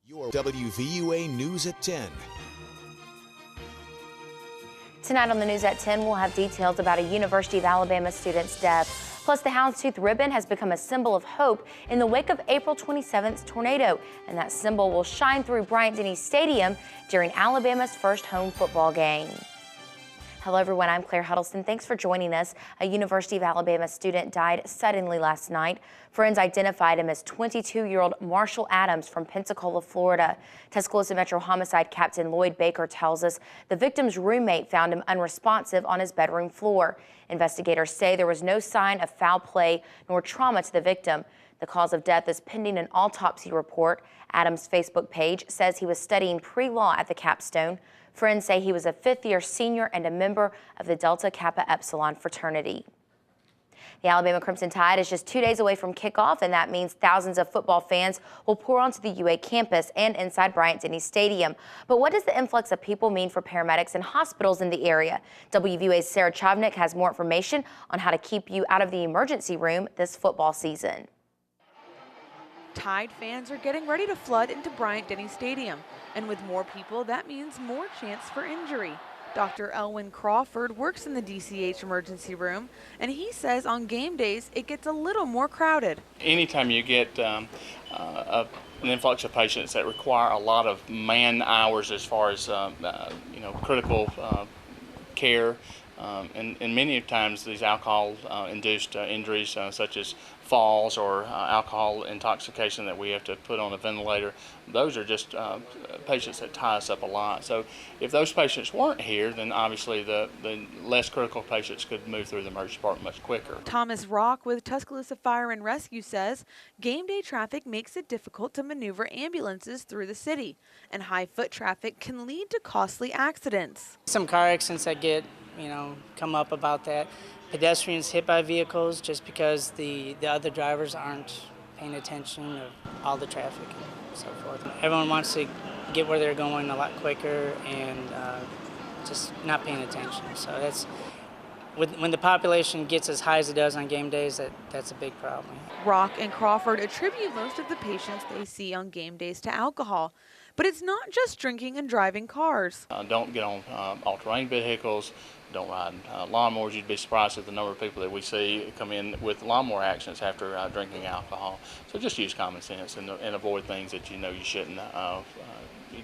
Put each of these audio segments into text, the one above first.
Your WVUA News at 10. Tonight on the News at 10, we'll have details about a University of Alabama student's death. Plus, the houndstooth ribbon has become a symbol of hope in the wake of April 27th's tornado, and that symbol will shine through Bryant-Denny Stadium during Alabama's first home football game. Hello everyone, I'm Claire Huddleston. Thanks for joining us. A University of Alabama student died suddenly last night. Friends identified him as 22-year-old Marshall Adams from Pensacola, Florida. Tuscaloosa Metro Homicide Captain Lloyd Baker tells us the victim's roommate found him unresponsive on his bedroom floor. Investigators say there was no sign of foul play nor trauma to the victim. The cause of death is pending an autopsy report. Adams' Facebook page says he was studying pre-law at the Capstone. Friends say he was a fifth-year senior and a member of the Delta Kappa Epsilon fraternity. The Alabama Crimson Tide is just 2 days away from kickoff, and that means thousands of football fans will pour onto the UA campus and inside Bryant-Denny Stadium. But what does the influx of people mean for paramedics and hospitals in the area? WVUA's Sarah Chavnik has more information on how to keep you out of the emergency room this football season. Tide fans are getting ready to flood into Bryant-Denny Stadium, and with more people, that means more chance for injury. Dr. Elwin Crawford works in the DCH emergency room, and he says on game days it gets a little more crowded. Anytime you get an influx of patients that require a lot of man hours as far as critical care, and many times these alcohol-induced injuries such as falls or alcohol intoxication that we have to put on a ventilator, those are just patients that tie us up a lot. So if those patients weren't here, then obviously the less critical patients could move through the emergency department much quicker. Thomas Rock with Tuscaloosa Fire and Rescue says game day traffic makes it difficult to maneuver ambulances through the city, and high foot traffic can lead to costly accidents. Some car accidents that get come up about that. Pedestrians hit by vehicles just because the other drivers aren't paying attention of all the traffic and so forth. Everyone wants to get where they're going a lot quicker and just not paying attention. So that's when the population gets as high as it does on game days, that's a big problem. Rock and Crawford attribute most of the patients they see on game days to alcohol. But it's not just drinking and driving cars. Don't get on all-terrain vehicles. Don't ride lawnmowers. You'd be surprised at the number of people that we see come in with lawnmower accidents after drinking alcohol. So just use common sense and avoid things that you shouldn't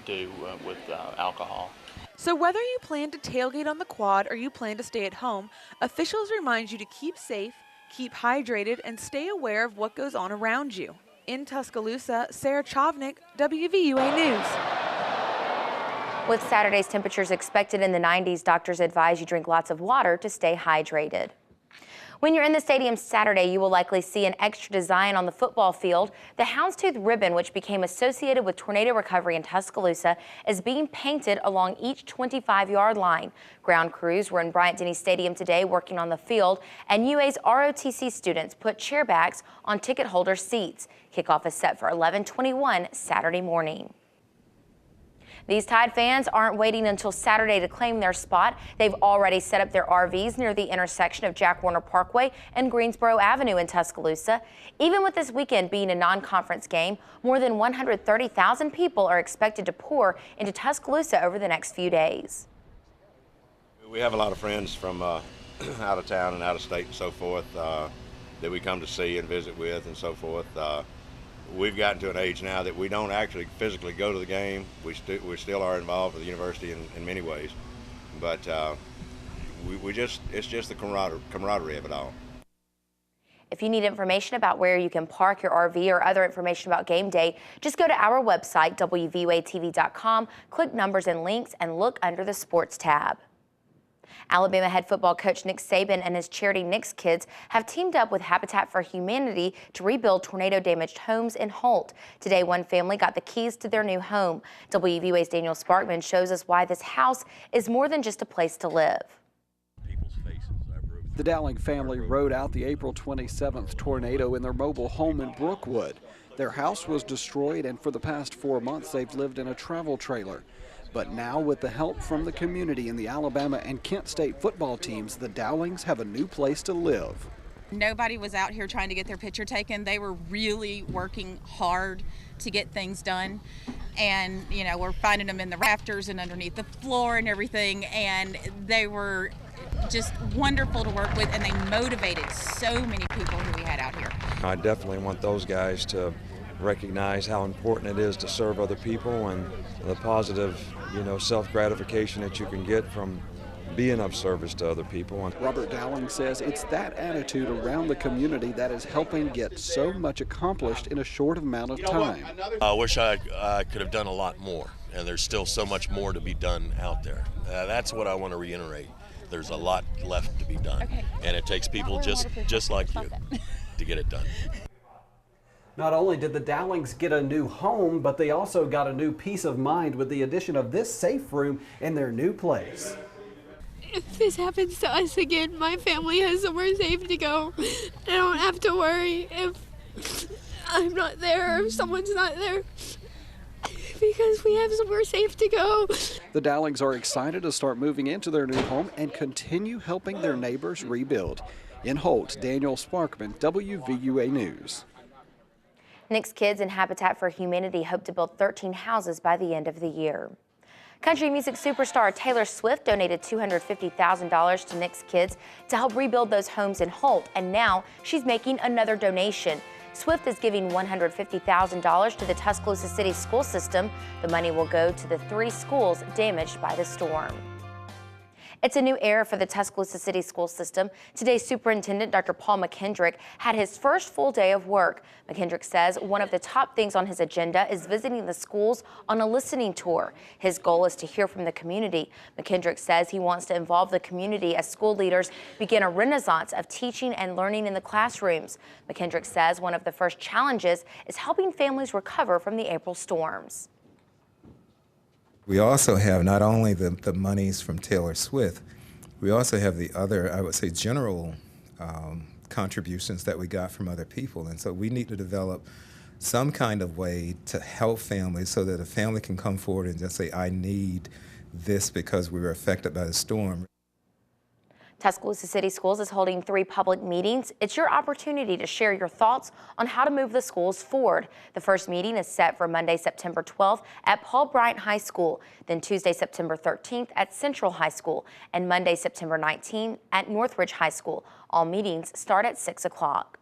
do with alcohol. So whether you plan to tailgate on the quad or you plan to stay at home, officials remind you to keep safe, keep hydrated, and stay aware of what goes on around you. In Tuscaloosa, Sarah Chavnik, WVUA News. With Saturday's temperatures expected in the 90s, doctors advise you drink lots of water to stay hydrated. When you're in the stadium Saturday, you will likely see an extra design on the football field. The houndstooth ribbon, which became associated with tornado recovery in Tuscaloosa, is being painted along each 25-yard line. Ground crews were in Bryant-Denny Stadium today working on the field, and UA's ROTC students put chair backs on ticket holder seats. Kickoff is set for 11:21 Saturday morning. These Tide fans aren't waiting until Saturday to claim their spot. They've already set up their RVs near the intersection of Jack Warner Parkway and Greensboro Avenue in Tuscaloosa. Even with this weekend being a non-conference game, more than 130,000 people are expected to pour into Tuscaloosa over the next few days. We have a lot of friends from out of town and out of state and so forth that we come to see and visit with and so forth. We've gotten to an age now that we don't actually physically go to the game. We still are involved with the university in many ways, but it's just the camaraderie of it all. If you need information about where you can park your RV or other information about game day, just go to our website, WVUATV.com, click numbers and links, and look under the sports tab. Alabama head football coach Nick Saban and his charity Nick's Kids have teamed up with Habitat for Humanity to rebuild tornado-damaged homes in Holt. Today, one family got the keys to their new home. WVUA's Daniel Sparkman shows us why this house is more than just a place to live. The Dowling family rode out the April 27th tornado in their mobile home in Brookwood. Their house was destroyed, and for the past 4 months, they've lived in a travel trailer. But now, with the help from the community and the Alabama and Kent State football teams, the Dowlings have a new place to live. Nobody was out here trying to get their picture taken. They were really working hard to get things done. and we're finding them in the rafters and underneath the floor and everything, and they were just wonderful to work with, and they motivated so many people who we had out here. I definitely want those guys to recognize how important it is to serve other people and the positive, self-gratification that you can get from being of service to other people. Robert Dowling says it's that attitude around the community that is helping get so much accomplished in a short amount of time. I wish I could have done a lot more, and there's still so much more to be done out there. That's what I want to reiterate. There's a lot left to be done, and it takes people just like you to get it done. Not only did the Dowlings get a new home, but they also got a new peace of mind with the addition of this safe room in their new place. If this happens to us again, my family has somewhere safe to go. I don't have to worry if I'm not there or if someone's not there, because we have somewhere safe to go. The Dowlings are excited to start moving into their new home and continue helping their neighbors rebuild. In Holt, Daniel Sparkman, WVUA News. Nick's Kids and Habitat for Humanity hope to build 13 houses by the end of the year. Country music superstar Taylor Swift donated $250,000 to Nick's Kids to help rebuild those homes in Holt, and now she's making another donation. Swift is giving $150,000 to the Tuscaloosa City school system. The money will go to the 3 schools damaged by the storm. It's a new era for the Tuscaloosa City school system. Today, Superintendent Dr. Paul McKendrick had his first full day of work. McKendrick says one of the top things on his agenda is visiting the schools on a listening tour. His goal is to hear from the community. McKendrick says he wants to involve the community as school leaders begin a renaissance of teaching and learning in the classrooms. McKendrick says one of the first challenges is helping families recover from the April storms. We also have not only the monies from Taylor Swift, we also have the other, I would say, general contributions that we got from other people. And so we need to develop some kind of way to help families so that a family can come forward and just say, I need this because we were affected by the storm. Tuscaloosa City Schools is holding 3 public meetings. It's your opportunity to share your thoughts on how to move the schools forward. The first meeting is set for Monday, September 12th at Paul Bryant High School, then Tuesday, September 13th at Central High School, and Monday, September 19th at Northridge High School. All meetings start at 6 o'clock.